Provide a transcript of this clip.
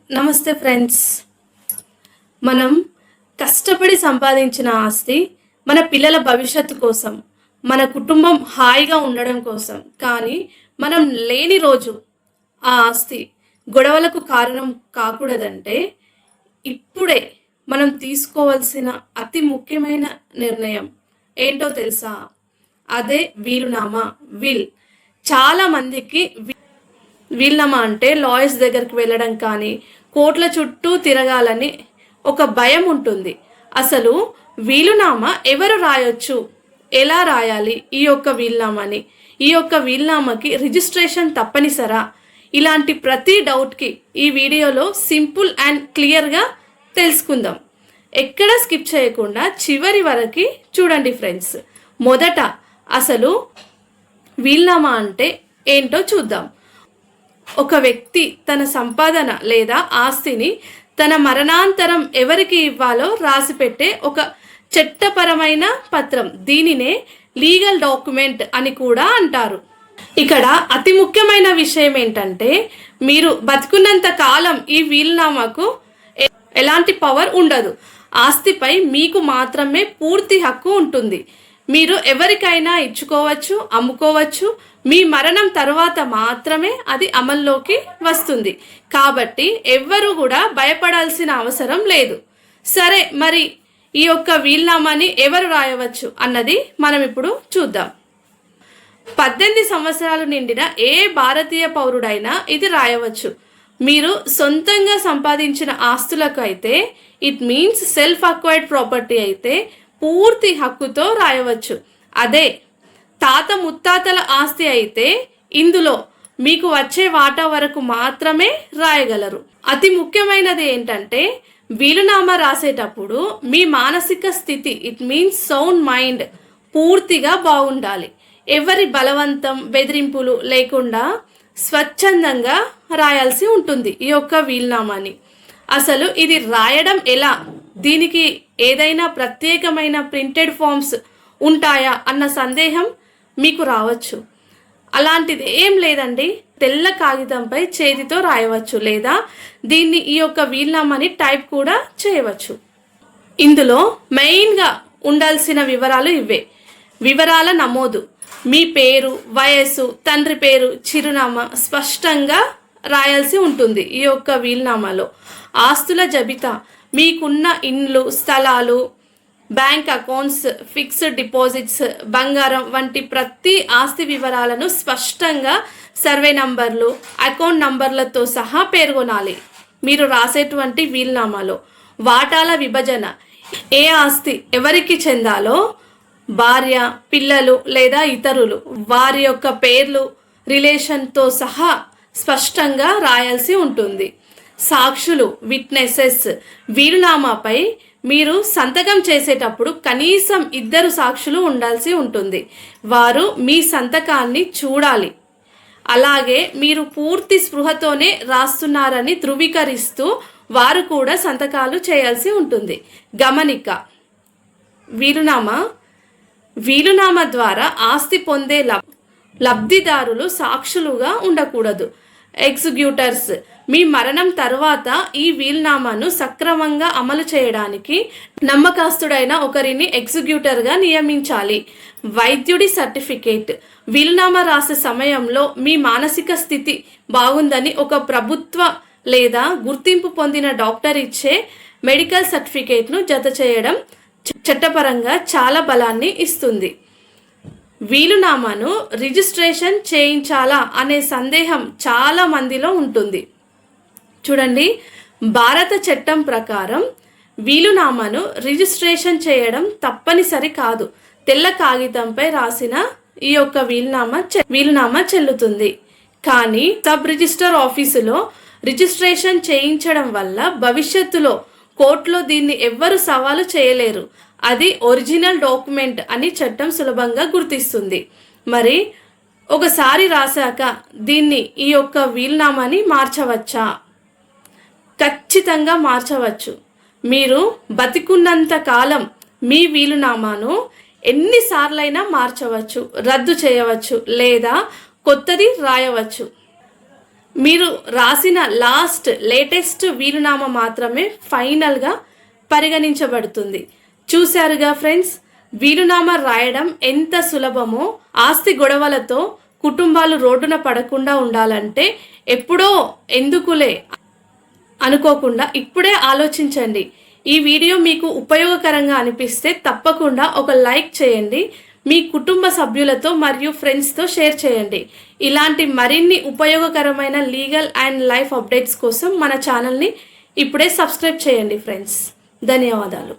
నమస్తే ఫ్రెండ్స్. మనం కష్టపడి సంపాదించిన ఆస్తి మన పిల్లల భవిష్యత్తు కోసం, మన కుటుంబం హాయిగా ఉండడం కోసం. కానీ మనం లేని రోజు ఆ ఆస్తి గొడవలకు కారణం కాకూడదంటే ఇప్పుడే మనం తీసుకోవాల్సిన అతి ముఖ్యమైన నిర్ణయం ఏంటో తెలుసా? అదే వీలునామా, విల్. చాలా మందికి వీలునామా అంటే లాయర్స్ దగ్గరికి వెళ్ళడం కానీ, కోర్టుల చుట్టూ తిరగాలని ఒక భయం ఉంటుంది. అసలు వీలునామా ఎవరు రాయొచ్చు, ఎలా రాయాలి ఈ యొక్క వీలునామాని, ఈ యొక్క వీలునామాకి రిజిస్ట్రేషన్ తప్పనిసరా? ఇలాంటి ప్రతి డౌట్కి ఈ వీడియోలో సింపుల్ అండ్ క్లియర్గా తెలుసుకుందాం. ఎక్కడ స్కిప్ చేయకుండా చివరి వరకు చూడండి ఫ్రెండ్స్. మొదట అసలు వీలునామా అంటే ఏంటో చూద్దాం. ఒక వ్యక్తి తన సంపాదన లేదా ఆస్తిని తన మరణాంతరం ఎవరికి ఇవ్వాలో రాసిపెట్టే ఒక చట్టపరమైన పత్రం. దీనినే లీగల్ డాక్యుమెంట్ అని కూడా అంటారు. ఇక్కడ అతి ముఖ్యమైన విషయం ఏంటంటే, మీరు బతుకున్నంత కాలం ఈ వీలునామాకు ఎలాంటి పవర్ ఉండదు. ఆస్తిపై మీకు మాత్రమే పూర్తి హక్కు ఉంటుంది. మీరు ఎవరికైనా ఇచ్చుకోవచ్చు, అమ్ముకోవచ్చు. మీ మరణం తర్వాత మాత్రమే అది అమల్లోకి వస్తుంది. కాబట్టి ఎవ్వరూ కూడా భయపడాల్సిన అవసరం లేదు. సరే, మరి ఈ యొక్క వీలునామాని ఎవరు రాయవచ్చు అన్నది మనం ఇప్పుడు చూద్దాం. 18 సంవత్సరాలు నిండిన ఏ భారతీయ పౌరుడైనా ఇది రాయవచ్చు. మీరు సొంతంగా సంపాదించిన ఆస్తులకు అయితే, it means self acquired property అయితే పూర్తి హక్కుతో రాయవచ్చు. అదే తాత ముత్తాతల ఆస్తి అయితే ఇందులో మీకు వచ్చే వాటా వరకు మాత్రమే రాయగలరు. అతి ముఖ్యమైనది ఏంటంటే, వీలునామా రాసేటప్పుడు మీ మానసిక స్థితి, ఇట్ మీన్స్ సౌండ్ మైండ్, పూర్తిగా బాగుండాలి. ఎవరి బలవంతం, బెదిరింపులు లేకుండా స్వచ్ఛందంగా రాయాల్సి ఉంటుంది ఈ యొక్క వీలునామాని. అసలు ఇది రాయడం ఎలా, దీనికి ఏదైనా ప్రత్యేకమైన ప్రింటెడ్ ఫామ్స్ ఉంటాయా అన్న సందేహం మీకు రావచ్చు. అలాంటిది ఏం లేదండి. తెల్ల కాగితంపై చేతితో రాయవచ్చు, లేదా దీన్ని ఈ యొక్క వీలునామాని టైప్ కూడా చేయవచ్చు. ఇందులో మెయిన్గా ఉండాల్సిన వివరాలు ఇవే. వివరాల నమోదు. మీ పేరు, వయస్సు, తండ్రి పేరు, చిరునామా స్పష్టంగా రాయాల్సి ఉంటుంది ఈ యొక్క వీలునామాలో. ఆస్తుల జాబితా. మీకున్న ఇండ్లు, స్థలాలు, బ్యాంక్ అకౌంట్స్, ఫిక్స్డ్ డిపాజిట్స్, బంగారం వంటి ప్రతి ఆస్తి వివరాలను స్పష్టంగా సర్వే నంబర్లు, అకౌంట్ నంబర్లతో సహా పేర్కొనాలి మీరు రాసేటువంటి వీలునామాలో. వాటాల విభజన. ఏ ఆస్తి ఎవరికి చెందాలో భార్య, పిల్లలు లేదా ఇతరులు వారి యొక్క పేర్లు, రిలేషన్తో సహా స్పష్టంగా రాయాల్సి ఉంటుంది. సాక్షులు, విట్నెసెస్. వీలునామాపై మీరు సంతకం చేసేటప్పుడు కనీసం 2 సాక్షులు ఉండాల్సి ఉంటుంది. వారు మీ సంతకాన్ని చూడాలి. అలాగే మీరు పూర్తి స్పృహతోనే రాస్తున్నారని ధృవీకరిస్తూ వారు కూడా సంతకాలు చేయాల్సి ఉంటుంది. గమనిక. వీలునామా ద్వారా ఆస్తి పొందే లబ్ధిదారులు సాక్షులుగా ఉండకూడదు. ఎగ్జిక్యూటర్స్. మీ మరణం తర్వాత ఈ వీలునామాను సక్రమంగా అమలు చేయడానికి నమ్మకస్తుడైన ఒకరిని ఎగ్జిక్యూటర్గా నియమించాలి. వైద్యుడి సర్టిఫికేట్. వీలునామా రాసే సమయంలో మీ మానసిక స్థితి బాగుందని ఒక ప్రభుత్వ లేదా గుర్తింపు పొందిన డాక్టర్ ఇచ్చే మెడికల్ సర్టిఫికేట్ను జత చేయడం చట్టపరంగా చాలా బలాన్ని ఇస్తుంది. వీలునామాను రిజిస్ట్రేషన్ చేయించాలా అనే సందేహం చాలా మందిలో ఉంటుంది. చూడండి, భారత చట్టం ప్రకారం వీలునామాను రిజిస్ట్రేషన్ చేయడం తప్పనిసరి కాదు. తెల్ల కాగితంపై రాసిన ఈ యొక్క వీలునామా చెల్లుతుంది. కానీ సబ్ రిజిస్టర్ ఆఫీసులో రిజిస్ట్రేషన్ చేయించడం వల్ల భవిష్యత్తులో కోర్టులో దీన్ని ఎవ్వరు సవాలు చేయలేరు. అది ఒరిజినల్ డాక్యుమెంట్ అని చట్టం సులభంగా గుర్తిస్తుంది. మరి ఒకసారి రాశాక దీన్ని, ఈ యొక్క వీలునామాని మార్చవచ్చా? ఖచ్చితంగా మార్చవచ్చు. మీరు బతికున్నంత కాలం మీ వీలునామాను ఎన్నిసార్లైనా మార్చవచ్చు, రద్దు చేయవచ్చు లేదా కొత్తది రాయవచ్చు. మీరు రాసిన లేటెస్ట్ వీలునామా మాత్రమే ఫైనల్గా పరిగణించబడుతుంది. చూశారుగా ఫ్రెండ్స్, వీలునామా రాయడం ఎంత సులభమో. ఆస్తి గొడవలతో కుటుంబాలు రోడ్డున పడకుండా ఉండాలంటే ఎప్పుడో ఎందుకులే అనుకోకుండా ఇప్పుడే ఆలోచించండి. ఈ వీడియో మీకు ఉపయోగకరంగా అనిపిస్తే తప్పకుండా ఒక లైక్ చేయండి. మీ కుటుంబ సభ్యులతో మరియు ఫ్రెండ్స్తో షేర్ చేయండి. ఇలాంటి మరిన్ని ఉపయోగకరమైన లీగల్ అండ్ లైఫ్ అప్డేట్స్ కోసం మన ఛానల్ని ఇప్పుడే సబ్స్క్రైబ్ చేయండి ఫ్రెండ్స్. ధన్యవాదాలు.